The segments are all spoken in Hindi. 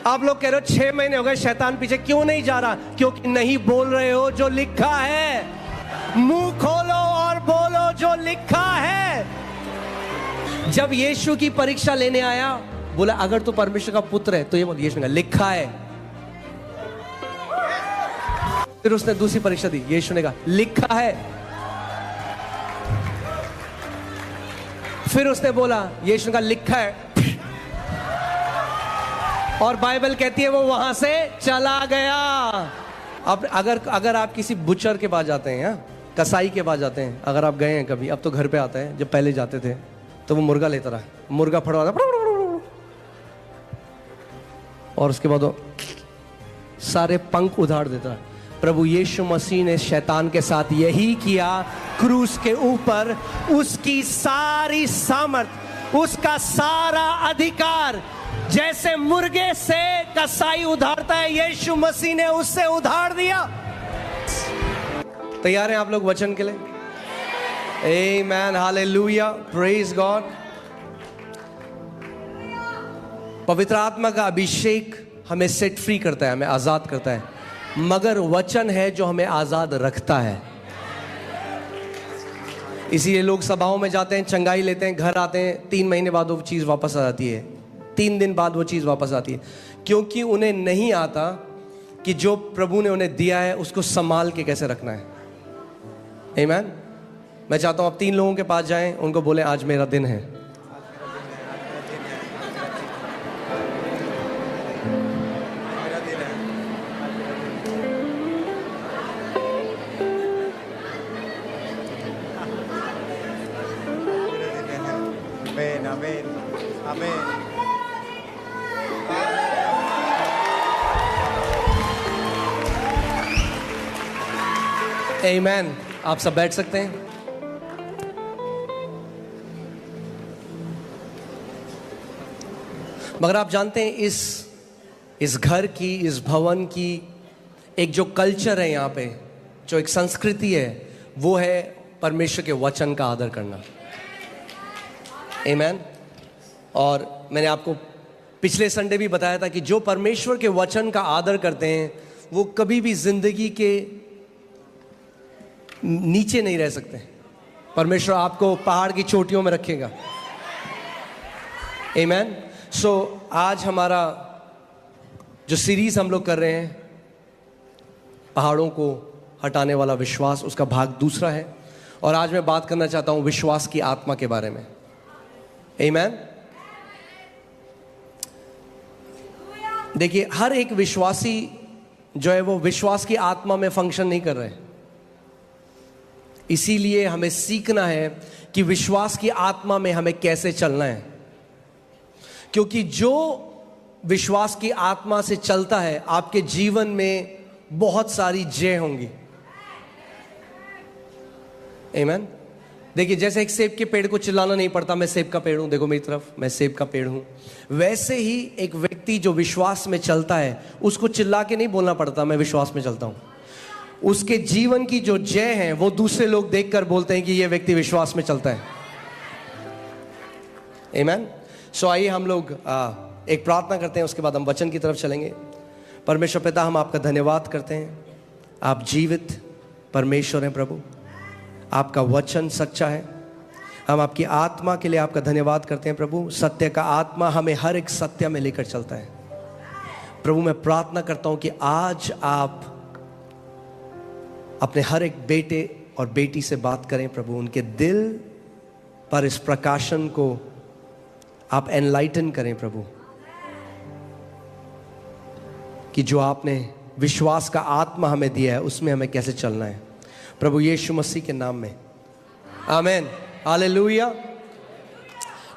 आप लोग कह रहे हो 6 महीने हो गए शैतान पीछे क्यों नहीं जा रहा? क्योंकि नहीं बोल रहे हो जो लिखा है। मुंह खोलो और बोलो जो लिखा है। जब यीशु की परीक्षा लेने आया, बोला अगर तू परमेश्वर का पुत्र है तो ये बोल, यीशु ने लिखा है। फिर उसने दूसरी परीक्षा दी, यीशु ने कहा लिखा है। फिर उसने बोला, यीशु ने कहा लिखा है, और बाइबल कहती है वो वहां से चला गया। अब अगर आप किसी बुचर के पास जाते हैं, कसाई के पास जाते हैं, अगर आप गए हैं कभी, अब तो घर पे आता है, जब पहले जाते थे तो वो मुर्गा लेता रहा, मुर्गा फड़वाता और उसके बाद वो सारे पंख उधाड़ देता। प्रभु यीशु मसीह ने शैतान के साथ यही किया। क्रूस के ऊपर उसकी सारी सामर्थ, उसका सारा अधिकार, जैसे मुर्गे से कसाई उधारता है, यीशु मसीह ने उससे उधार दिया। तैयार हैं आप लोग वचन के लिए? आमेन, हालेलुया, प्रेज गॉड। पवित्र आत्मा का अभिषेक हमें सेट फ्री करता है, हमें आजाद करता है, मगर वचन है जो हमें आजाद रखता है। इसीलिए लोग सभाओं में जाते हैं, चंगाई लेते हैं, घर आते हैं, 3 महीने बाद वो चीज वापस आ जाती है, 3 दिन बाद वो चीज वापस आती है, क्योंकि उन्हें नहीं आता कि जो प्रभु ने उन्हें दिया है उसको संभाल के कैसे रखना है। आमीन। मैं चाहता हूं आप 3 लोगों के पास जाएं, उनको बोलें आज मेरा दिन है। आमीन। आप सब बैठ सकते हैं। मगर आप जानते हैं इस घर की, इस भवन की एक जो कल्चर है, यहाँ पे जो एक संस्कृति है, वो है परमेश्वर के वचन का आदर करना। आमीन। और मैंने आपको पिछले संडे भी बताया था कि जो परमेश्वर के वचन का आदर करते हैं वो कभी भी जिंदगी के नीचे नहीं रह सकते। परमेश्वर आपको पहाड़ की चोटियों में रखेगा। आमीन। सो आज हमारा जो सीरीज हम लोग कर रहे हैं, पहाड़ों को हटाने वाला विश्वास, उसका भाग दूसरा है। और आज मैं बात करना चाहता हूं विश्वास की आत्मा के बारे में। आमीन। देखिए, हर एक विश्वासी जो है वो विश्वास की आत्मा में फंक्शन नहीं कर रहे। इसीलिए हमें सीखना है कि विश्वास की आत्मा में हमें कैसे चलना है, क्योंकि जो विश्वास की आत्मा से चलता है आपके जीवन में बहुत सारी जय होंगी। आमीन। देखिए, जैसे एक सेब के पेड़ को चिल्लाना नहीं पड़ता, मैं सेब का पेड़ हूं, देखो मेरी तरफ, मैं सेब का पेड़ हूं। वैसे ही एक व्यक्ति जो विश्वास में चलता है उसको चिल्ला के नहीं बोलना पड़ता मैं विश्वास में चलता हूं। उसके जीवन की जो जय है वो दूसरे लोग देखकर बोलते हैं कि ये व्यक्ति विश्वास में चलता है। आमीन। सो आइए हम लोग एक प्रार्थना करते हैं, उसके बाद हम वचन की तरफ चलेंगे। परमेश्वर पिता, हम आपका धन्यवाद करते हैं। आप जीवित परमेश्वर हैं प्रभु, आपका वचन सच्चा है। हम आपकी आत्मा के लिए आपका धन्यवाद करते हैं प्रभु। सत्य का आत्मा हमें हर एक सत्य में लेकर चलता है प्रभु। मैं प्रार्थना करता हूं कि आज आप अपने हर एक बेटे और बेटी से बात करें प्रभु। उनके दिल पर इस प्रकाशन को आप एनलाइटन करें प्रभु, कि जो आपने विश्वास का आत्मा हमें दिया है उसमें हमें कैसे चलना है प्रभु, यीशु मसीह के नाम में, आमीन, हालेलुया।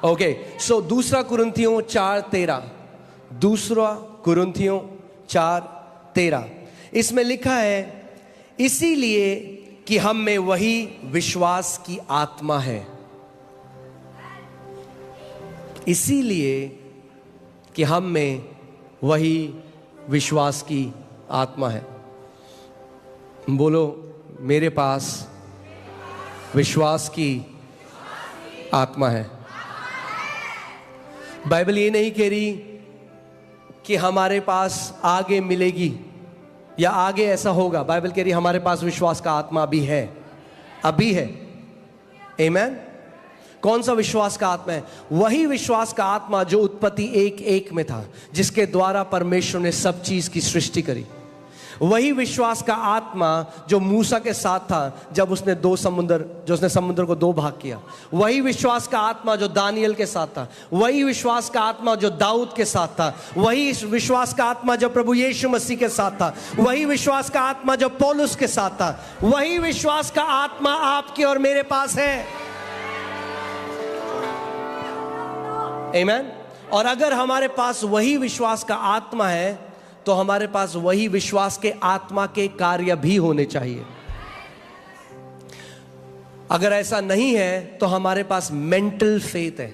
ओके, सो 2 कुरिन्थियों 4:13, 2 कुरिन्थियों 4:13, इसमें लिखा है, इसीलिए कि हम में वही विश्वास की आत्मा है। इसीलिए कि हम में वही विश्वास की आत्मा है। बोलो, मेरे पास विश्वास की आत्मा है। बाइबल ये नहीं कह रही कि हमारे पास आगे मिलेगी या आगे ऐसा होगा। बाइबल कह रही है हमारे पास विश्वास का आत्मा अभी है, अभी है। आमीन। कौन सा विश्वास का आत्मा है? वही विश्वास का आत्मा जो उत्पत्ति 1:1 में था, जिसके द्वारा परमेश्वर ने सब चीज की सृष्टि करी। वही विश्वास का आत्मा जो मूसा के साथ था जब उसने समुद्र को 2 भाग किया। वही विश्वास का आत्मा जो दानियल के साथ था। वही विश्वास का आत्मा जो दाऊद के साथ था। वही विश्वास का आत्मा जो प्रभु यीशु मसीह के साथ था। वही विश्वास का आत्मा जो पौलुस के साथ था। वही विश्वास का आत्मा आपके और मेरे पास है। आमीन। और अगर हमारे पास वही विश्वास का आत्मा है तो हमारे पास वही विश्वास के आत्मा के कार्य भी होने चाहिए। अगर ऐसा नहीं है तो हमारे पास मेंटल फेथ है।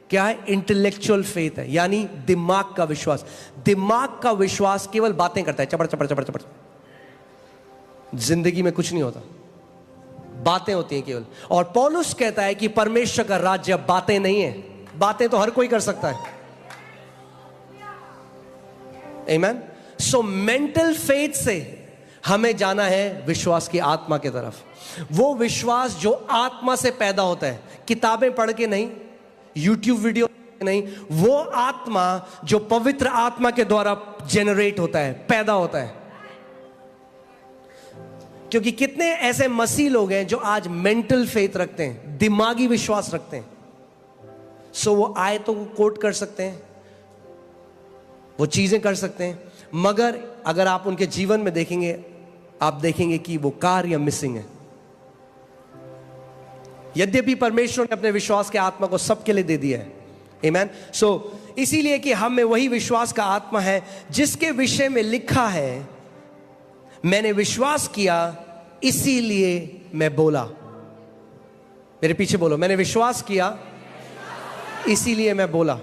क्या है? इंटेलेक्चुअल फेथ है, यानी दिमाग का विश्वास। दिमाग का विश्वास केवल बातें करता है, चपड़ चपड़ चपड़ चपड़। जिंदगी में कुछ नहीं होता, बातें होती हैं केवल। और पौलुस कहता है कि परमेश्वर का राज्य बातें नहीं है। बातें तो हर कोई कर सकता है। आमीन। सो मेंटल फेथ से हमें जाना है विश्वास की आत्मा की तरफ। वो विश्वास जो आत्मा से पैदा होता है, किताबें पढ़ के नहीं, यूट्यूब वीडियो नहीं। वो आत्मा जो पवित्र आत्मा के द्वारा जनरेट होता है, पैदा होता है। क्योंकि कितने ऐसे मसीह लोग हैं जो आज मेंटल फेथ रखते हैं, दिमागी विश्वास रखते हैं। सो वो आयतों को कोट कर सकते हैं, वो चीजें कर सकते हैं, मगर अगर आप उनके जीवन में देखेंगे, आप देखेंगे कि वो कार्य मिसिंग है। यद्यपि परमेश्वर ने अपने विश्वास के आत्मा को सबके लिए दे दिया है। आमीन। सो इसीलिए कि हम में वही विश्वास का आत्मा है जिसके विषय में लिखा है, मैंने विश्वास किया इसीलिए मैं बोला। मेरे पीछे बोलो, मैंने विश्वास किया इसीलिए मैं बोला।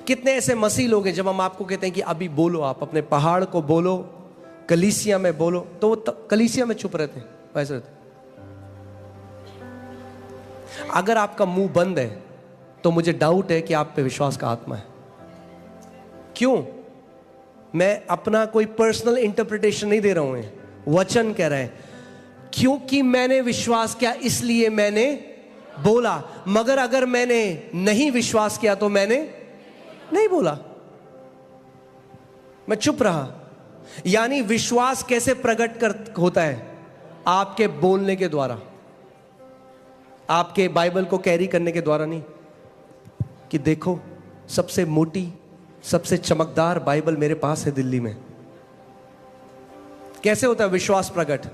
कितने ऐसे मसीह लोग हैं जब हम आपको कहते हैं कि अभी बोलो, आप अपने पहाड़ को बोलो, कलीसिया में बोलो, तो वो कलीसिया में चुप रहते हैं, वैसे रहते। अगर आपका मुंह बंद है तो मुझे डाउट है कि आप पे विश्वास का आत्मा है। क्यों? मैं अपना कोई पर्सनल इंटरप्रिटेशन नहीं दे रहा हूं, वचन कह रहा है क्योंकि मैंने विश्वास किया इसलिए मैंने बोला। मगर अगर मैंने नहीं विश्वास किया तो मैंने नहीं बोला, मैं चुप रहा। यानी विश्वास कैसे प्रकट होता है? आपके बोलने के द्वारा, आपके बाइबल को कैरी करने के द्वारा नहीं कि देखो सबसे मोटी, सबसे चमकदार बाइबल मेरे पास है दिल्ली में। कैसे होता है विश्वास प्रकट?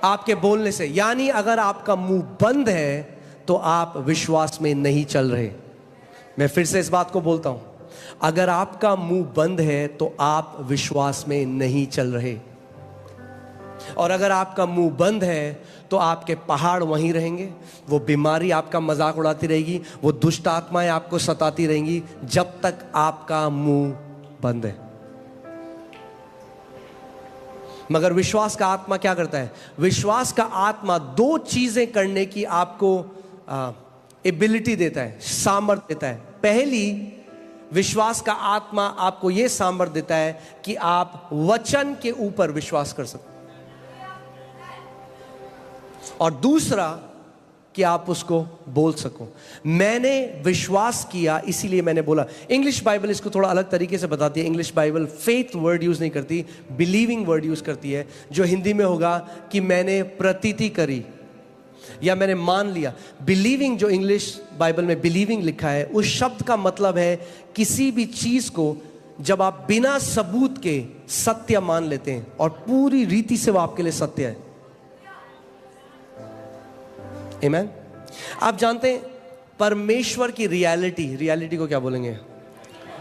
आपके बोलने से। यानी अगर आपका मुंह बंद है तो आप विश्वास में नहीं चल रहे। मैं फिर से इस बात को बोलता हूं, अगर आपका मुंह बंद है तो आप विश्वास में नहीं चल रहे। और अगर आपका मुंह बंद है तो आपके पहाड़ वहीं रहेंगे, वो बीमारी आपका मजाक उड़ाती रहेगी, वो दुष्ट आत्माएं आपको सताती रहेंगी जब तक आपका मुंह बंद है। मगर विश्वास का आत्मा क्या करता है? विश्वास का आत्मा 2 चीजें करने की आपको एबिलिटी देता है, सामर्थ्य देता है। पहली, विश्वास का आत्मा आपको यह सामर्थ्य देता है कि आप वचन के ऊपर विश्वास कर सकते, और दूसरा कि आप उसको बोल सको। मैंने विश्वास किया इसीलिए मैंने बोला। इंग्लिश बाइबल इसको थोड़ा अलग तरीके से बताती है। English Bible faith word use नहीं करती, बिलीविंग वर्ड यूज करती है, जो हिंदी में होगा कि मैंने प्रतीति करी या मैंने मान लिया। बिलीविंग, जो इंग्लिश बाइबल में बिलीविंग लिखा है, उस शब्द का मतलब है किसी भी चीज को जब आप बिना सबूत के सत्य मान लेते हैं और पूरी रीति से वो आपके लिए सत्य है। आमीन। आप जानते हैं परमेश्वर की रियलिटी को क्या बोलेंगे?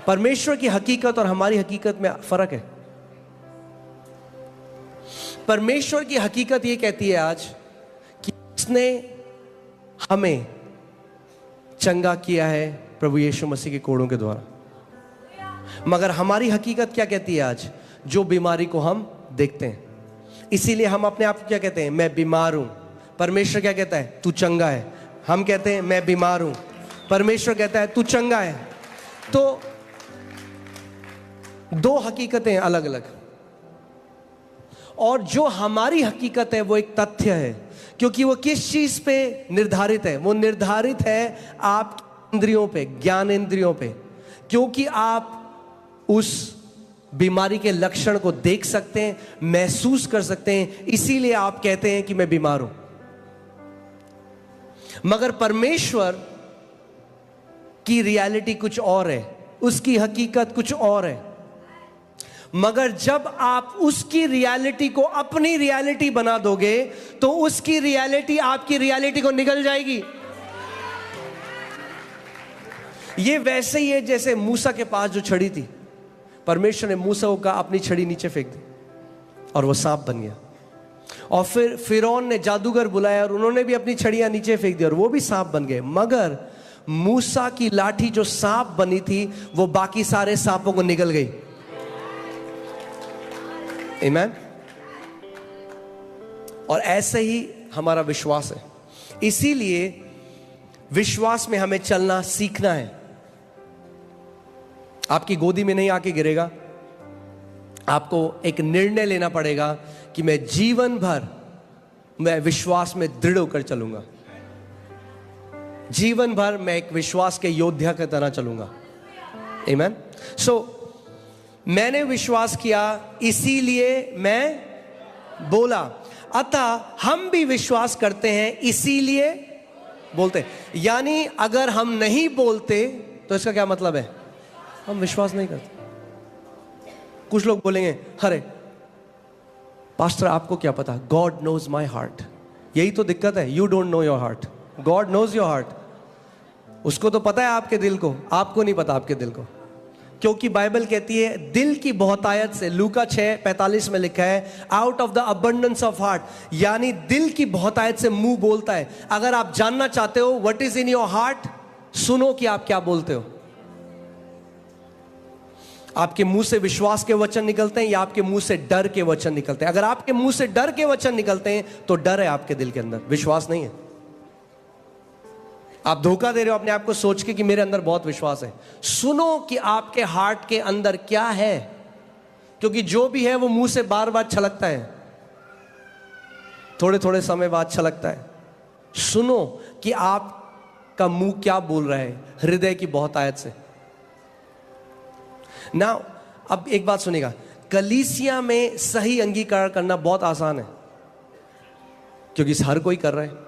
परमेश्वर की हकीकत और हमारी हकीकत में फर्क है। परमेश्वर की हकीकत ये कहती है आज कि उसने हमें चंगा किया है प्रभु यीशु मसीह के कोड़ों के द्वारा। मगर हमारी हकीकत क्या कहती है आज? जो बीमारी को हम देखते हैं, इसीलिए हम अपने आप को क्या कहते हैं? मैं बीमार हूं। परमेश्वर क्या कहता है? तू चंगा है। हम कहते हैं मैं बीमार हूं, परमेश्वर कहता है तू चंगा है। तो दो हकीकतें हैं अलग अलग, और जो हमारी हकीकत है वो एक तथ्य है, क्योंकि वो किस चीज पे निर्धारित है? वो निर्धारित है आप इंद्रियों पे, ज्ञानेंद्रियों पे, क्योंकि आप उस बीमारी के लक्षण को देख सकते हैं, महसूस कर सकते हैं, इसीलिए आप कहते हैं कि मैं बीमार हूं। मगर परमेश्वर की रियलिटी कुछ और है, उसकी हकीकत कुछ और है। मगर जब आप उसकी रियलिटी को अपनी रियलिटी बना दोगे तो उसकी रियलिटी आपकी रियलिटी को निगल जाएगी। ये वैसे ही है जैसे मूसा के पास जो छड़ी थी, परमेश्वर ने मूसा को कहा अपनी छड़ी नीचे फेंक दी और वो सांप बन गया। और फिर फिरौन ने जादूगर बुलाया और उन्होंने भी अपनी छड़ियां नीचे फेंक दी और वो भी सांप बन गए। मगर मूसा की लाठी जो सांप बनी थी वो बाकी सारे सांपों को निगल गई। आमीन। और ऐसे ही हमारा विश्वास है, इसीलिए विश्वास में हमें चलना सीखना है। आपकी गोदी में नहीं आके गिरेगा, आपको एक निर्णय लेना पड़ेगा कि मैं जीवन भर मैं विश्वास में दृढ़ होकर चलूंगा, जीवन भर मैं एक विश्वास के योद्धा की तरह चलूंगा। आमीन। सो मैंने विश्वास किया इसीलिए मैं बोला, अतः हम भी विश्वास करते हैं इसीलिए बोलते हैं। यानी अगर हम नहीं बोलते तो इसका क्या मतलब है? हम विश्वास नहीं करते। कुछ लोग बोलेंगे अरे पास्टर आपको क्या पता, गॉड नोज माई हार्ट। यही तो दिक्कत है, you don't know your heart, God knows your heart. उसको तो पता है आपके दिल को, आपको नहीं पता आपके दिल को। क्योंकि बाइबल कहती है दिल की बहुतायत से, लूका 6:45 में लिखा है out of the abundance of heart, यानी दिल की बहुतायत से मुंह बोलता है। अगर आप जानना चाहते हो what is in your heart, सुनो कि आप क्या बोलते हो। आपके मुंह से विश्वास के वचन निकलते हैं या आपके मुंह से डर के वचन निकलते हैं? अगर आपके मुंह से डर के वचन निकलते हैं तो डर है आपके दिल के अंदर, विश्वास नहीं है। आप धोखा दे रहे हो अपने आप को सोच के कि मेरे अंदर बहुत विश्वास है। सुनो कि आपके हार्ट के अंदर क्या है, क्योंकि जो भी है वो मुंह से बार बार छलकता है, थोड़े थोड़े समय बाद छलकता है। सुनो कि आपका मुंह क्या बोल रहा है हृदय की बहुतायत से। ना अब एक बात सुनिएगा, कलीसिया में सही अंगीकार करना बहुत आसान है, क्योंकि हर कोई कर रहा है।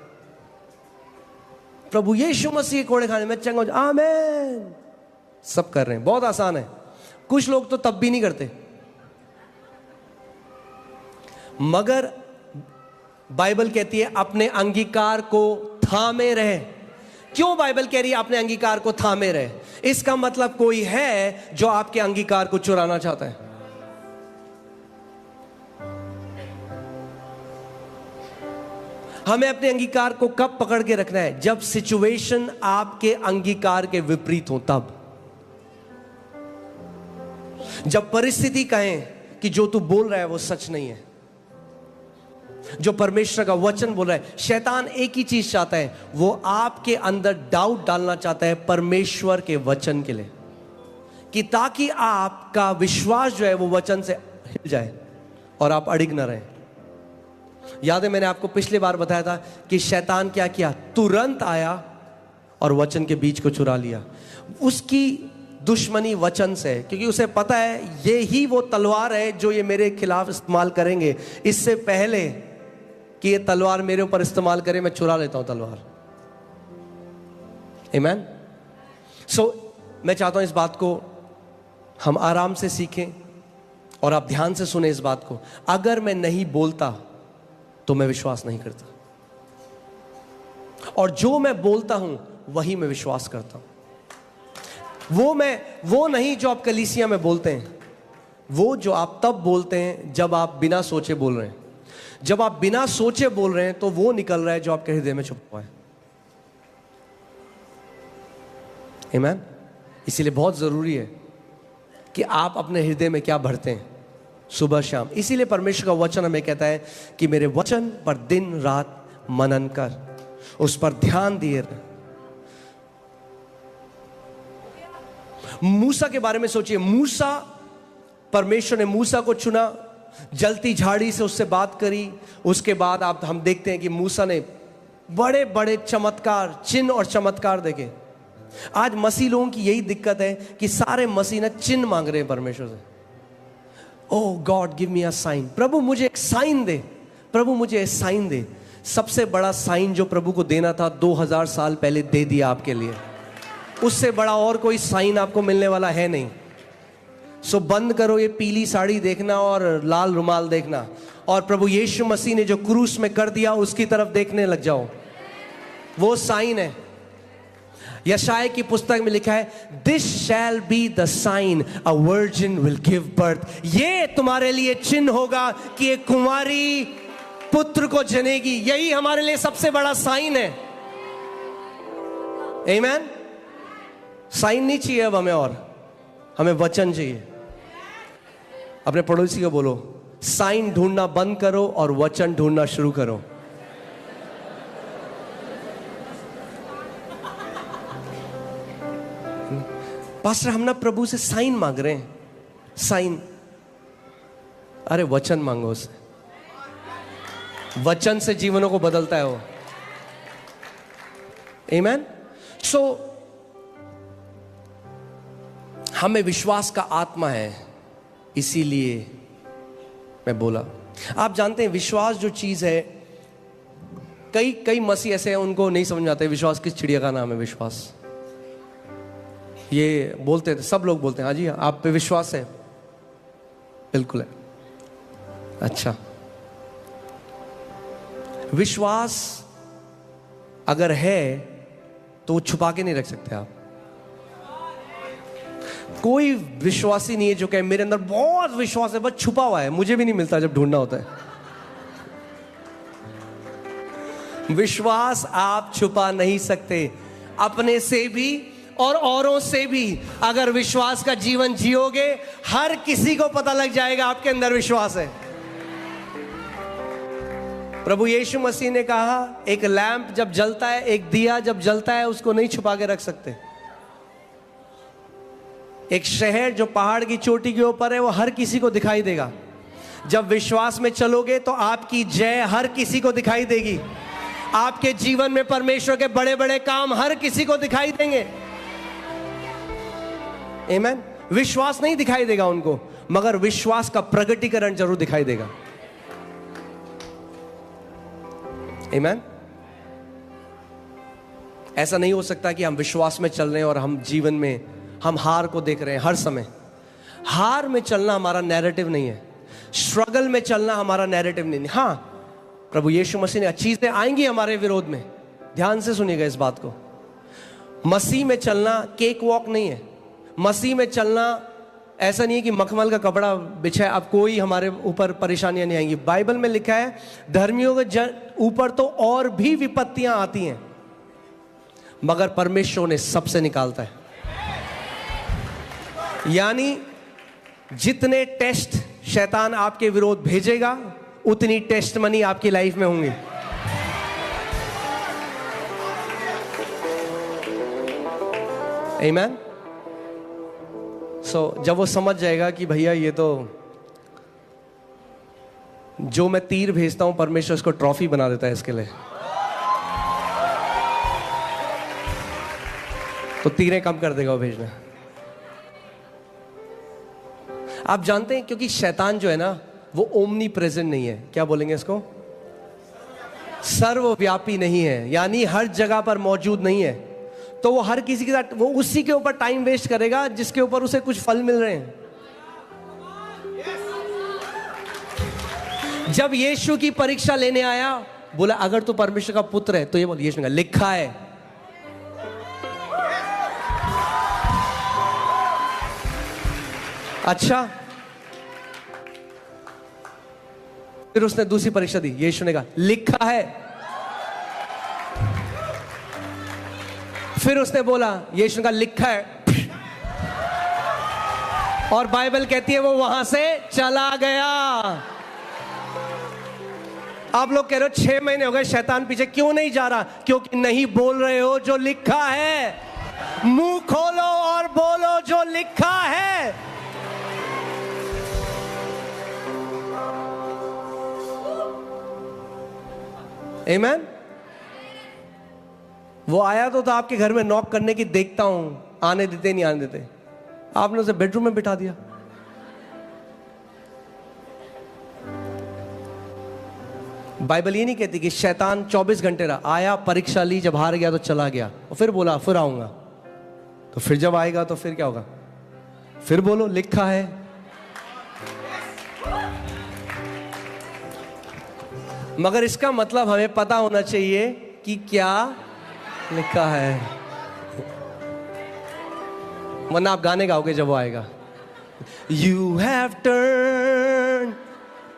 प्रभु यीशु मसीह कोड़े खाने में चंगा हो जाए, आमीन, सब कर रहे हैं, बहुत आसान है। कुछ लोग तो तब भी नहीं करते। मगर बाइबल कहती है अपने अंगीकार को थामे रहे। क्यों बाइबल कह रही है अपने अंगीकार को थामे रहे? इसका मतलब कोई है जो आपके अंगीकार को चुराना चाहता है। हमें अपने अंगीकार को कब पकड़ के रखना है? जब सिचुएशन आपके अंगीकार के विपरीत हो, तब। जब परिस्थिति कहें कि जो तू बोल रहा है वो सच नहीं है, जो परमेश्वर का वचन बोल रहा है। शैतान एक ही चीज चाहता है, वो आपके अंदर डाउट डालना चाहता है परमेश्वर के वचन के लिए, कि ताकि आपका विश्वास जो है वो वचन से हिल जाए और आप अड़िग न रहें। याद है मैंने आपको पिछली बार बताया था कि शैतान क्या किया? तुरंत आया और वचन के बीज को चुरा लिया। उसकी दुश्मनी वचन से है, क्योंकि उसे पता है ये ही वो तलवार है जो ये मेरे खिलाफ इस्तेमाल करेंगे। इससे पहले कि ये तलवार मेरे ऊपर इस्तेमाल करे, मैं चुरा लेता हूं तलवार। आमीन। सो मैं चाहता हूं इस बात को हम आराम से सीखें और आप ध्यान से सुने इस बात को। अगर मैं नहीं बोलता तो मैं विश्वास नहीं करता, और जो मैं बोलता हूं वही मैं विश्वास करता हूं। वो नहीं जो आप कलीसिया में बोलते हैं, वो जो आप तब बोलते हैं जब आप बिना सोचे बोल रहे हैं। जब आप बिना सोचे बोल रहे हैं तो वो निकल रहा है जो आपके हृदय में छुपा हुआ है। आमीन। इसीलिए बहुत जरूरी है कि आप अपने हृदय में क्या भरते हैं सुबह शाम। इसीलिए परमेश्वर का वचन हमें कहता है कि मेरे वचन पर दिन रात मनन कर, उस पर ध्यान दिए रहे। मूसा के बारे में सोचिए। मूसा परमेश्वर ने मूसा को चुना, जलती झाड़ी से उससे बात करी। उसके बाद आप हम देखते हैं कि मूसा ने बड़े बड़े चमत्कार, चिन्ह और चमत्कार देखे। आज मसीह लोगों की यही दिक्कत है कि सारे मसीह ने चिन्ह मांग रहे हैं परमेश्वर से। Oh God give me a sign, प्रभु मुझे एक साइन दे, प्रभु मुझे एक साइन दे। सबसे बड़ा साइन जो प्रभु को देना था 2000 साल पहले दे दिया आपके लिए। उससे बड़ा और कोई साइन आपको मिलने वाला है नहीं। सो बंद करो ये पीली साड़ी देखना और लाल रुमाल देखना, और प्रभु यीशु मसीह ने जो क्रूस में कर दिया उसकी तरफ देखने लग जाओ। वो साइन है। यशायाह की पुस्तक में लिखा है, this shall be the sign, a virgin will give birth. ये तुम्हारे लिए चिन्ह होगा कि एक कुंवारी पुत्र को जनेगी। यही हमारे लिए सबसे बड़ा साइन है। आमीन। साइन नहीं चाहिए अब हमें, और हमें वचन चाहिए। अपने पड़ोसी को बोलो, साइन ढूंढना बंद करो और वचन ढूंढना शुरू करो। पास्टर हम ना प्रभु से साइन मांग रहे हैं, साइन। अरे वचन मांगो उससे, वचन से जीवनों को बदलता है वो। आमीन। सो हमें विश्वास का आत्मा है, इसीलिए मैं बोला। आप जानते हैं विश्वास जो चीज है, कई मसीह ऐसे हैं उनको नहीं समझ आता है विश्वास किस चिड़िया का नाम है। विश्वास ये बोलते थे, सब लोग बोलते हैं हाँ जी आप पे विश्वास है, बिल्कुल है। अच्छा, विश्वास अगर है तो वो छुपा के नहीं रख सकते आप। कोई विश्वासी नहीं है जो कहे मेरे अंदर बहुत विश्वास है, बस छुपा हुआ है, मुझे भी नहीं मिलता जब ढूंढना होता है। विश्वास आप छुपा नहीं सकते, अपने से भी और औरों से भी। अगर विश्वास का जीवन जियोगे, हर किसी को पता लग जाएगा आपके अंदर विश्वास है। प्रभु यीशु मसीह ने कहा, एक लैंप जब जलता है, एक दिया जब जलता है, उसको नहीं छुपा के रख सकते। एक शहर जो पहाड़ की चोटी के ऊपर है, वो हर किसी को दिखाई देगा। जब विश्वास में चलोगे तो आपकी जय हर किसी को दिखाई देगी। आपके जीवन में परमेश्वर के बड़े बड़े काम हर किसी को दिखाई देंगे। आमीन। विश्वास नहीं दिखाई देगा उनको, मगर विश्वास का प्रगटीकरण जरूर दिखाई देगा। आमीन। ऐसा नहीं हो सकता कि हम विश्वास में चल रहे हैं और हम जीवन में हम हार को देख रहे हैं हर समय। हार में चलना हमारा नैरेटिव नहीं है, स्ट्रगल में चलना हमारा नैरेटिव नहीं है। हाँ, प्रभु यीशु मसीह ने चीजें आएंगी हमारे विरोध में, ध्यान से सुनिएगा इस बात को। मसीह में चलना केक वॉक नहीं है। मसीह में चलना ऐसा नहीं है कि मखमल का कपड़ा बिछा है, अब कोई हमारे ऊपर परेशानियां नहीं आएंगी। बाइबल में लिखा है, धर्मियों के ऊपर तो और भी विपत्तियां आती हैं, मगर परमेश्वर ने सबसे निकालता है। यानी जितने टेस्ट शैतान आपके विरोध भेजेगा, उतनी टेस्ट मनी आपकी लाइफ में होंगी। आमीन। सो जब वो समझ जाएगा कि भैया ये तो जो मैं तीर भेजता हूं, परमेश्वर इसको ट्रॉफी बना देता है इसके लिए, तो तीरें कम कर देगा वो भेजना। आप जानते हैं, क्योंकि शैतान जो है ना, वो ओमनी प्रेजेंट नहीं है। क्या बोलेंगे इसको? सर्वव्यापी नहीं है, यानी हर जगह पर मौजूद नहीं है। तो वो हर किसी के साथ, वो उसी के ऊपर टाइम वेस्ट करेगा जिसके ऊपर उसे कुछ फल मिल रहे हैं। जब यीशु की परीक्षा लेने आया, बोला अगर तू परमेश्वर का पुत्र है, तो ये बोल, यीशु ने कहा लिखा है। अच्छा, फिर उसने दूसरी परीक्षा दी, यीशु ने कहा लिखा है। फिर उसने बोला, यीशु ने कहा लिखा है, और बाइबल कहती है वो वहां से चला गया। आप लोग कह रहे हो 6 महीने हो गए शैतान पीछे क्यों नहीं जा रहा? क्योंकि नहीं बोल रहे हो जो लिखा है। मुंह खोलो और बोलो जो लिखा है। आमेन। वो आया तो था आपके घर में नॉक करने की, देखता हूं आने देते नहीं आने देते, आपने उसे बेडरूम में बिठा दिया। बाइबल ये नहीं कहती कि शैतान 24 घंटे रहा, आया, परीक्षा ली, जब हार गया तो चला गया, और फिर बोला फिर आऊंगा। तो फिर जब आएगा तो फिर क्या होगा? फिर बोलो लिखा है। मगर इसका मतलब हमें पता होना चाहिए कि क्या लिखा है, वरना आप गाने गाओगे जब वो आएगा। यू हैव टर्न,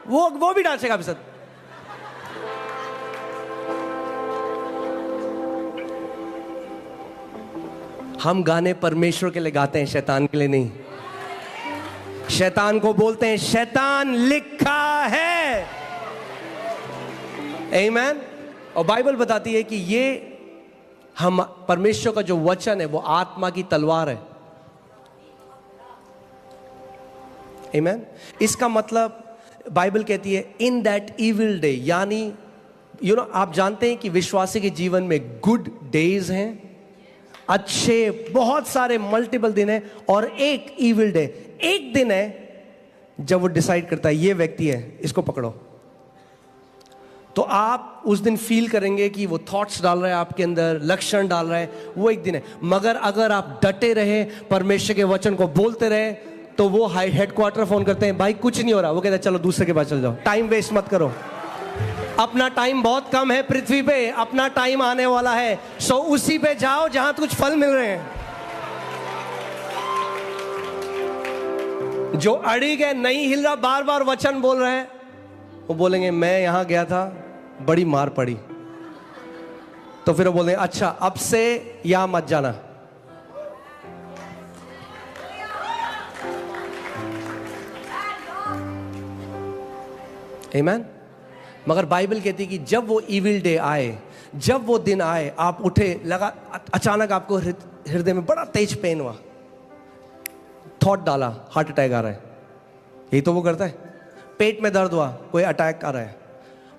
वो भी डांसेगा आपके साथ। हम गाने परमेश्वर के लिए गाते हैं, शैतान के लिए नहीं। शैतान को बोलते हैं शैतान लिखा है, आमीन। और बाइबल बताती है कि ये हम परमेश्वर का जो वचन है वो आत्मा की तलवार है, आमीन। इसका मतलब बाइबल कहती है इन दैट इविल डे, यानी आप जानते हैं कि विश्वासी के जीवन में गुड डेज हैं, अच्छे बहुत सारे मल्टीपल दिन है, और एक इविल डे, एक दिन है जब वो डिसाइड करता है ये व्यक्ति है, इसको पकड़ो। तो आप उस दिन फील करेंगे कि वो थॉट्स डाल रहा है आपके अंदर, लक्षण डाल रहा है, वो एक दिन है। मगर अगर आप डटे रहे, परमेश्वर के वचन को बोलते रहे, तो वो हेडक्वार्टर फोन करते हैं, भाई कुछ नहीं हो रहा। वो कहते हैं चलो दूसरे के पास चल जाओ, टाइम वेस्ट मत करो, अपना टाइम बहुत कम है पृथ्वी पे, अपना टाइम आने वाला है, सो उसी पे जाओ जहां कुछ फल मिल रहे हैं। जो अड़िग है, नहीं हिल रहा, बार बार वचन बोल रहे हैं, वो बोलेंगे मैं यहां गया था, बड़ी मार पड़ी। तो फिर वो बोलेंगे अच्छा अब से यहां मत जाना। आमीन। मगर बाइबल कहती है कि जब वो इविल डे आए, जब वो दिन आए, आप उठे, लगा अचानक आपको हृदय में बड़ा तेज पेन हुआ, थॉट डाला हार्ट अटैक आ रहा है, यही तो वो करता है। पेट में दर्द हुआ, कोई अटैक आ रहा है।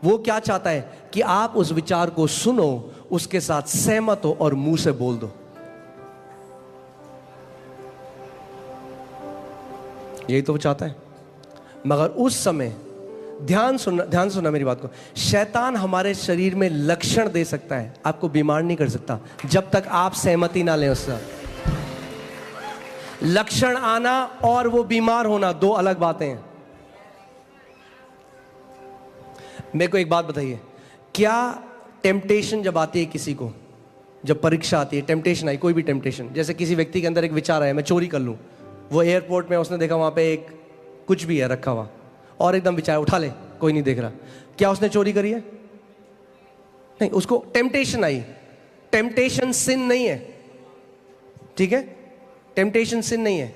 वो क्या चाहता है कि आप उस विचार को सुनो, उसके साथ सहमत हो और मुंह से बोल दो। यही तो वो चाहता है। मगर उस समय ध्यान सुनना मेरी बात को, शैतान हमारे शरीर में लक्षण दे सकता है, आपको बीमार नहीं कर सकता जब तक आप सहमति ना लें उससे। लक्षण आना और वो बीमार होना दो अलग बातें हैं। मेरे को एक बात बताइए, क्या टेम्पटेशन जब आती है किसी को, जब परीक्षा आती है, टेम्पटेशन आई, कोई भी टेम्पटेशन, जैसे किसी व्यक्ति के अंदर एक विचार आया मैं चोरी कर लूं, वो एयरपोर्ट में उसने देखा वहां पे एक कुछ भी है रखा हुआ, और एकदम विचार उठा ले, कोई नहीं देख रहा, क्या उसने चोरी करी है? नहीं, उसको टेम्पटेशन आई। टेम्पटेशन सिन नहीं है, ठीक है, टेम्पटेशन सिन नहीं है।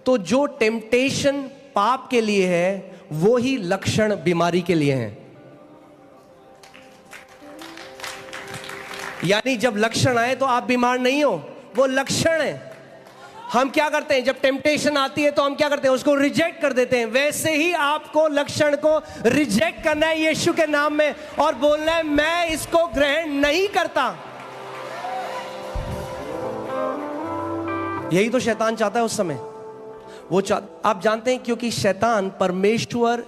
तो जो टेम्पटेशन पाप के लिए है, वो ही लक्षण बीमारी के लिए हैं। यानी जब लक्षण आए तो आप बीमार नहीं हो, वो लक्षण है। हम क्या करते हैं, जब टेम्पटेशन आती है तो हम क्या करते हैं, उसको रिजेक्ट कर देते हैं। वैसे ही आपको लक्षण को रिजेक्ट करना है यीशु के नाम में, और बोलना है मैं इसको ग्रहण नहीं करता। यही तो शैतान चाहता है उस समय। वो आप जानते हैं, क्योंकि शैतान परमेश्वर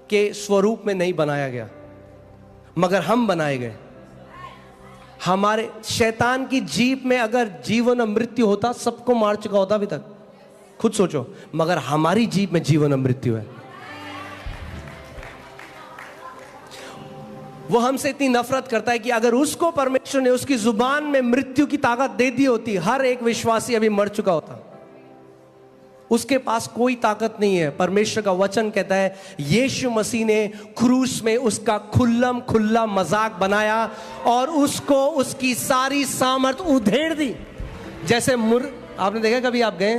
के स्वरूप में नहीं बनाया गया, मगर हम बनाए गए। हमारे शैतान की जीभ में अगर जीवन और मृत्यु होता, सबको मार चुका होता अभी तक, खुद सोचो। मगर हमारी जीभ में जीवन और मृत्यु है। वो हमसे इतनी नफरत करता है कि अगर उसको परमेश्वर ने उसकी जुबान में मृत्यु की ताकत दे दी होती, हर एक विश्वासी अभी मर चुका होता। उसके पास कोई ताकत नहीं है। परमेश्वर का वचन कहता है यीशु मसीह ने क्रूस में उसका खुल्लम खुल्ला मजाक बनाया और उसको उसकी सारी सामर्थ उधेड़ दी। जैसे आपने देखा कभी, आप गए,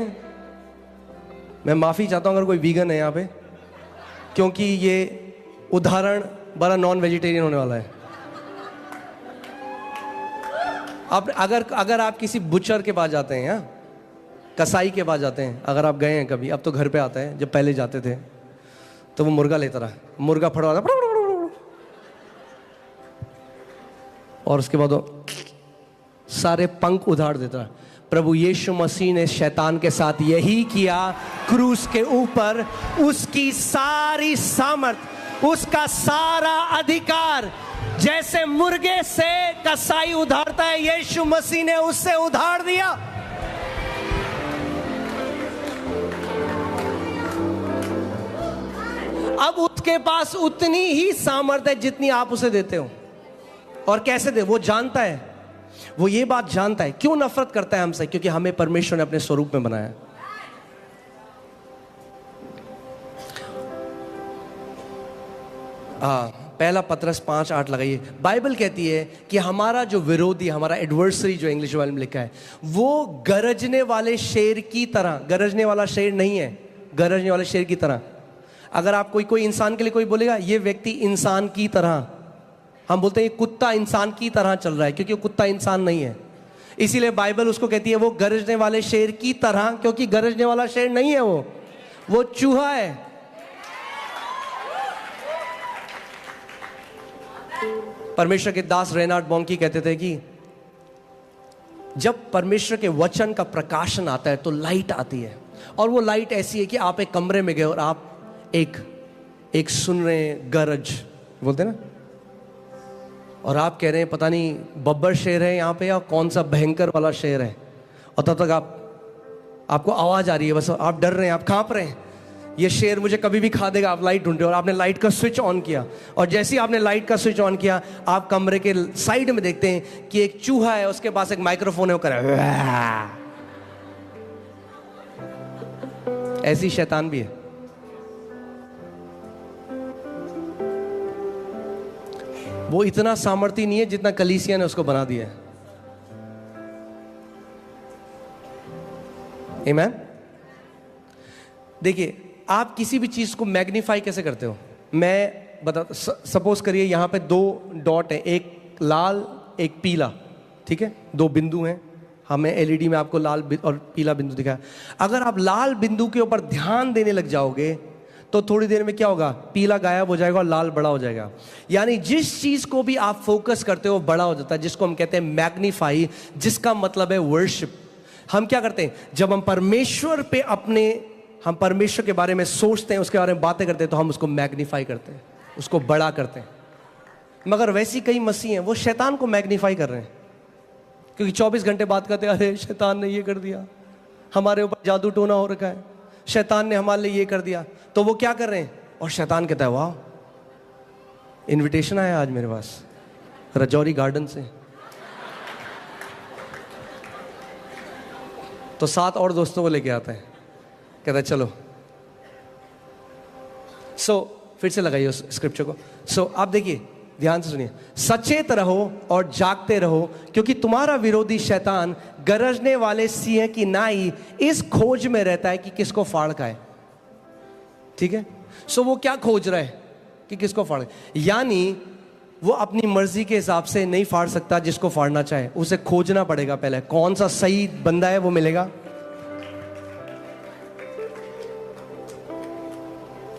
मैं माफी चाहता हूं अगर कोई वीगन है यहाँ पे, क्योंकि ये उदाहरण बड़ा नॉन वेजिटेरियन होने वाला है। आप अगर आप किसी बुचर के पास जाते हैं, कसाई के पास जाते हैं, अगर आप गए हैं कभी, अब तो घर पे आता है, जब पहले जाते थे तो वो मुर्गा लेता रहा, मुर्गा फड़वा और उसके बाद वो सारे पंख उधार देता है। प्रभु यीशु मसीह ने शैतान के साथ यही किया क्रूस के ऊपर। उसकी सारी सामर्थ, उसका सारा अधिकार, जैसे मुर्गे से कसाई उधारता है, यीशु मसीह ने उससे उधार दिया। अब उसके पास उतनी ही सामर्थ है जितनी आप उसे देते हो। और कैसे दे, वो जानता है, वो ये बात जानता है। क्यों नफरत करता है हमसे? क्योंकि हमें परमेश्वर ने अपने स्वरूप में बनाया। पहला पतरस 5:8 लगाइए। बाइबल कहती है कि हमारा जो विरोधी, हमारा एडवर्सरी, जो इंग्लिश वाले में लिखा है, वो गरजने वाले शेर की तरह, गरजने वाला शेर नहीं है, गरजने वाले शेर की तरह। अगर आप कोई इंसान के लिए कोई बोलेगा ये व्यक्ति इंसान की तरह, हम बोलते हैं कुत्ता इंसान की तरह चल रहा है, क्योंकि वो कुत्ता इंसान नहीं है। इसीलिए बाइबल उसको कहती है वो गरजने वाले शेर की तरह, क्योंकि गरजने वाला शेर नहीं है, वो चूहा है। परमेश्वर के दास रेनार्ड बॉन्की कहते थे कि जब परमेश्वर के वचन का प्रकाशन आता है तो लाइट आती है। और वो लाइट ऐसी है कि आप एक कमरे में गए और आप एक सुन रहे हैं गरज, बोलते हैं ना, और आप कह रहे हैं पता नहीं बब्बर शेर है यहाँ पे या कौन सा भयंकर वाला शेर है, और तब तक आपको आवाज आ रही है, बस आप डर रहे हैं, आप कांप रहे हैं, ये शेर मुझे कभी भी खा देगा। आप लाइट ढूंढ रहे हो और आपने लाइट का स्विच ऑन किया, और जैसे ही आपने लाइट का स्विच ऑन किया, आप कमरे के साइड में देखते हैं कि एक चूहा है, उसके पास एक माइक्रोफोन है, वो कर रहा है। ऐसी शैतान भी है। वो इतना सामर्थ्य नहीं है जितना कलीसिया ने उसको बना दिया है। आमीन। देखिए, आप किसी भी चीज को मैग्नीफाई कैसे करते हो? मैं बता, सपोज करिए यहां पे 2 डॉट है, एक लाल एक पीला, ठीक है, 2 बिंदु हैं। हमें एलईडी में आपको लाल और पीला बिंदु दिखा। अगर आप लाल बिंदु के ऊपर ध्यान देने लग जाओगे तो थोड़ी देर में क्या होगा? पीला गायब हो जाएगा और लाल बड़ा हो जाएगा। यानी जिस चीज को भी आप फोकस करते हो बड़ा हो जाता है, जिसको हम कहते हैं मैग्नीफाई, जिसका मतलब है वर्शिप। हम क्या करते हैं? जब हम परमेश्वर पे हम परमेश्वर के बारे में सोचते हैं, उसके बारे में बातें करते हैं, तो हम उसको मैग्नीफाई करते हैं, उसको बड़ा करते हैं। मगर वैसी कई मसीह हैं, वो शैतान को मैग्नीफाई कर रहे हैं, क्योंकि 24 घंटे बात करते हैं, अरे शैतान ने ये कर दिया, हमारे ऊपर जादू टोना हो रखा है, शैतान ने हमारे लिए ये कर दिया। तो वो क्या कर रहे हैं? और शैतान कहता है वाह, इनविटेशन आया आज मेरे पास रजौरी गार्डन से, तो 7 और दोस्तों को लेके आता है, कहता है चलो। फिर से लगाइए उस स्क्रिप्चर को। आप देखिए, ध्यान से सुनिए। सचेत रहो और जागते रहो, क्योंकि तुम्हारा विरोधी शैतान गरजने वाले सिंह की नाई इस खोज में रहता है कि किसको फाड़ खाए। ठीक है, वो क्या खोज रहा है? कि किसको फाड़। यानी वो अपनी मर्जी के हिसाब से नहीं फाड़ सकता जिसको फाड़ना चाहे, उसे खोजना पड़ेगा पहले, कौन सा सही बंदा है वो मिलेगा।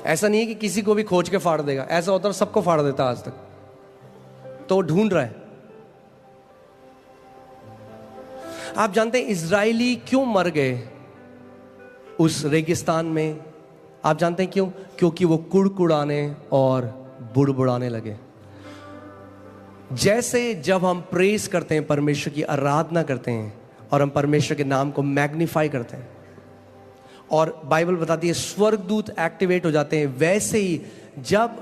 ऐसा नहीं है कि किसी को भी खोज के फाड़ देगा, ऐसा होता है सबको फाड़ देता आज तक, तो वो ढूंढ रहा है। आप जानते हैं इजरायली क्यों मर गए उस रेगिस्तान में? आप जानते हैं क्यों? क्योंकि वो कुड़कुड़ाने और बुड़बुड़ाने लगे। जैसे जब हम प्रेज करते हैं, परमेश्वर की आराधना करते हैं और हम परमेश्वर के नाम को मैग्नीफाई करते हैं, और बाइबल बताती है स्वर्गदूत एक्टिवेट हो जाते हैं, वैसे ही जब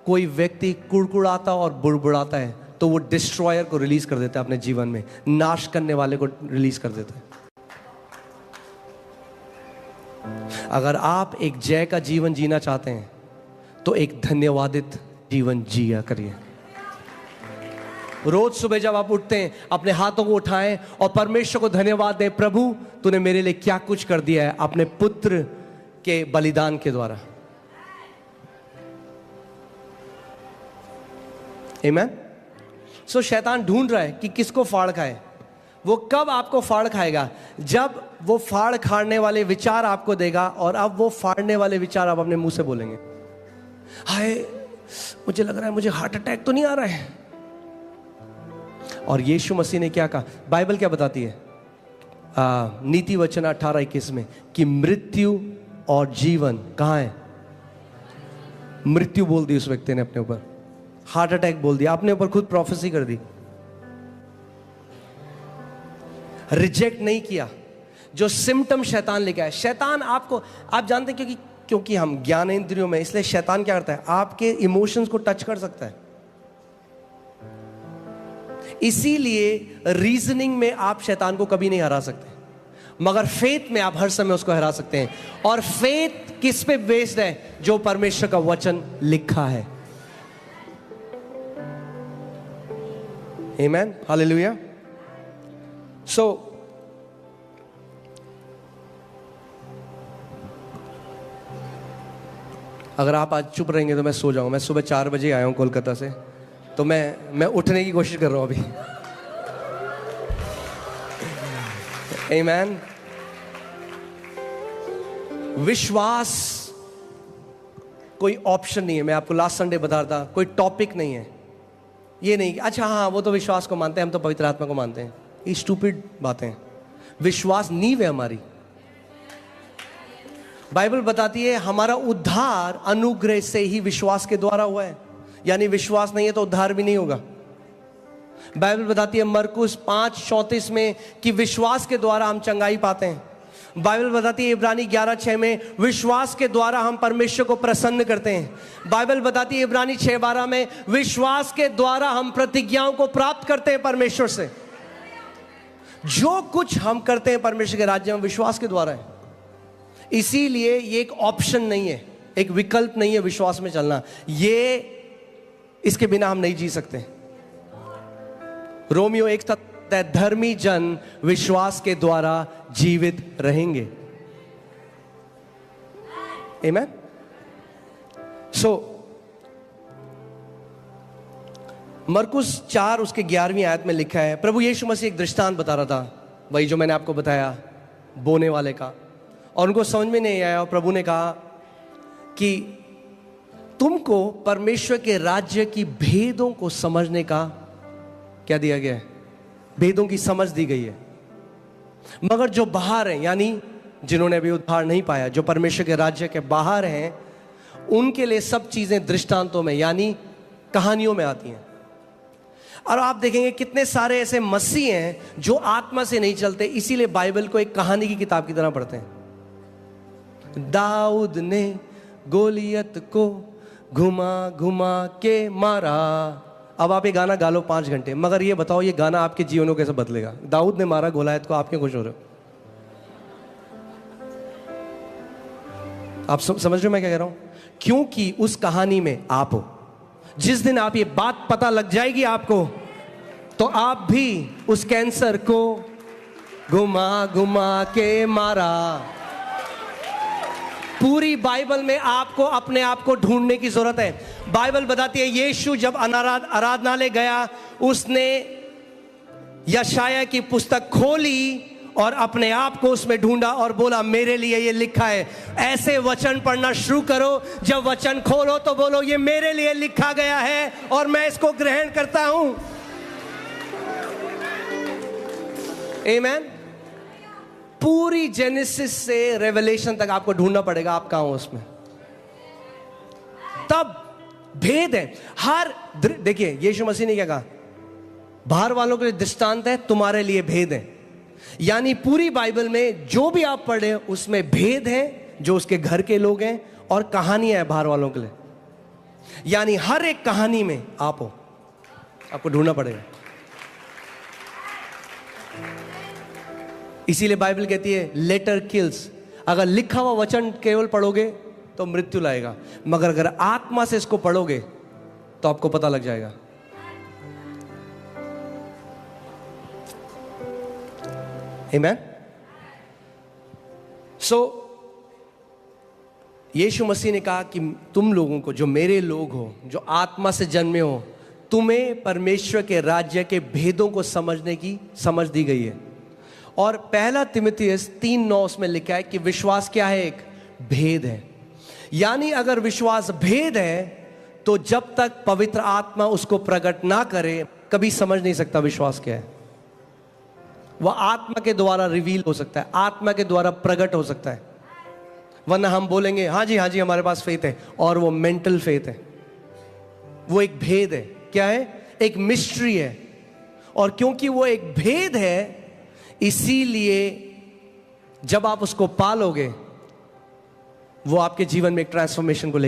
कोई व्यक्ति कुड़कुड़ाता और बुड़बुड़ाता है तो वो डिस्ट्रॉयर को रिलीज कर देता है अपने जीवन में, नाश करने वाले को रिलीज कर देता है। अगर आप एक जय का जीवन जीना चाहते हैं तो एक धन्यवादित जीवन जिया करिए। रोज सुबह जब आप उठते हैं, अपने हाथों को उठाएं और परमेश्वर को धन्यवाद दें, प्रभु तूने मेरे लिए क्या कुछ कर दिया है अपने पुत्र के बलिदान के द्वारा। आमीन। शैतान ढूंढ रहा है कि किसको फाड़ खाए। वो कब आपको फाड़ खाएगा? जब वो फाड़ खाड़ने वाले विचार आपको देगा, और अब वो फाड़ने वाले विचार आप अपने मुंह से बोलेंगे, हाय मुझे लग रहा है मुझे हार्ट अटैक तो नहीं आ रहा है, और यीशु मसीह ने क्या कहा? बाइबल क्या बताती है? नीति वचन 18:21 में कि मृत्यु और जीवन कहाँ है? मृत्यु बोल दी उस व्यक्ति ने अपने ऊपर, हार्ट अटैक बोल दिया, अपने ऊपर खुद प्रोफेसी कर दी। रिजेक्ट नहीं किया जो सिम्टम शैतान लेके आया। शैतान आपको, आप जानते हैं क्योंकि हम ज्ञानेंद्रियों में, इसलिए शैतान क्या करता है? आपके इमोशंस को टच कर सकता है। इसीलिए रीजनिंग में आप शैतान को कभी नहीं हरा सकते, मगर फेथ में आप हर समय उसको हरा सकते हैं। और फेथ किस पे बेस्ड है? जो परमेश्वर का वचन लिखा है। आमेन, हालेलुया। सो अगर आप आज चुप रहेंगे तो मैं सो जाऊंगा। मैं सुबह 4 बजे आया हूं कोलकाता से, तो मैं उठने की कोशिश कर रहा हूं अभी। आमेन। विश्वास कोई ऑप्शन नहीं है। मैं आपको लास्ट संडे बता रहा था, कोई टॉपिक नहीं है। ये नहीं कि अच्छा हाँ वो तो विश्वास को मानते हैं, हम तो पवित्र आत्मा को मानते हैं। ये स्टूपिड बातें। विश्वास नींव है हमारी। बाइबल बताती है हमारा उद्धार अनुग्रह से ही विश्वास के द्वारा हुआ है। यानी विश्वास नहीं है तो उद्धार भी नहीं होगा। बाइबल बताती है मरकुस 5:34 में कि विश्वास के द्वारा हम चंगाई पाते हैं। बाइबल बताती है इब्रानी 11:6 में विश्वास के द्वारा हम परमेश्वर को प्रसन्न करते हैं। बाइबल बताती है इब्रानी 6:12 में विश्वास के द्वारा हम प्रतिज्ञाओं को प्राप्त करते हैं परमेश्वर से। जो कुछ हम करते हैं परमेश्वर के राज्य में विश्वास के द्वारा है। इसीलिए ये एक ऑप्शन नहीं है, एक विकल्प नहीं है विश्वास में चलना। ये इसके बिना हम नहीं जी सकते। रोमियो 1:7 धर्मी जन विश्वास के द्वारा जीवित रहेंगे। आमेन। सो मरकुस 4 उसके 11वीं आयत में लिखा है, प्रभु यीशु मसीह एक दृष्टांत बता रहा था, वही जो मैंने आपको बताया बोने वाले का। और उनको समझ में नहीं आया और प्रभु ने कहा कि तुमको परमेश्वर के राज्य की भेदों को समझने का क्या दिया गया है? भेदों की समझ दी गई है। मगर जो बाहर हैं, यानी जिन्होंने अभी उद्धार नहीं पाया, जो परमेश्वर के राज्य के बाहर हैं, उनके लिए सब चीजें दृष्टांतों में यानी कहानियों में आती हैं। और आप देखेंगे कितने सारे ऐसे मसीह हैं जो आत्मा से नहीं चलते, इसीलिए बाइबल को एक कहानी की किताब की तरह पढ़ते हैं। दाऊद ने गोलियत को घुमा घुमा के मारा। अब आप ये गाना गा लो 5 घंटे, मगर ये बताओ ये गाना आपके जीवन को कैसे बदलेगा? दाऊद ने मारा गोलियत को, आप क्यों खुश हो रहे हो? आप समझ रहे हो मैं क्या कह रहा हूं? क्योंकि उस कहानी में आप हो। जिस दिन आप ये बात पता लग जाएगी आपको, तो आप भी उस कैंसर को घुमा घुमा के मारा। पूरी बाइबल में आपको अपने आप को ढूंढने की जरूरत है। बाइबल बताती है यीशु जब आराधनालय गया, उसने यशाया की पुस्तक खोली और अपने आप को उसमें ढूंढा और बोला मेरे लिए ये लिखा है। ऐसे वचन पढ़ना शुरू करो, जब वचन खोलो तो बोलो ये मेरे लिए लिखा गया है और मैं इसको ग्रहण करता हूं। आमेन। पूरी जेनेसिस से रेवलेशन तक आपको ढूंढना पड़ेगा आप कहां हो उसमें, तब भेद है। हर देखिए यीशु मसीह ने क्या कहा? बाहर वालों के लिए दृष्टांत है, तुम्हारे लिए भेद है। यानी पूरी बाइबल में जो भी आप पढ़े उसमें भेद है, जो उसके घर के लोग हैं, और कहानियां हैं बाहर वालों के लिए। यानी हर एक कहानी में आप हो, आपको ढूंढना पड़ेगा। इसीलिए बाइबल कहती है लेटर किल्स। अगर लिखा हुआ वचन केवल पढ़ोगे तो मृत्यु लाएगा, मगर अगर आत्मा से इसको पढ़ोगे तो आपको पता लग जाएगा। आमेन। सो यीशु मसीह ने कहा कि तुम लोगों को, जो मेरे लोग हो, जो आत्मा से जन्मे हो, तुम्हें परमेश्वर के राज्य के भेदों को समझने की समझ दी गई है। और पहला तिमुथियुस 3:9 में लिखा है कि विश्वास क्या है? एक भेद है। यानी अगर विश्वास भेद है तो जब तक पवित्र आत्मा उसको प्रकट ना करे, कभी समझ नहीं सकता विश्वास क्या है। वह आत्मा के द्वारा रिवील हो सकता है, आत्मा के द्वारा प्रकट हो सकता है। वरना हम बोलेंगे हाँ जी हमारे पास फेथ है, और वो मेंटल फेथ है, वो एक भेद है। क्या है? एक मिस्ट्री है। और क्योंकि वो एक भेद है, इसीलिए जब आप उसको पालोगे, वो आपके जीवन में एक ट्रांसफॉर्मेशन को लेकर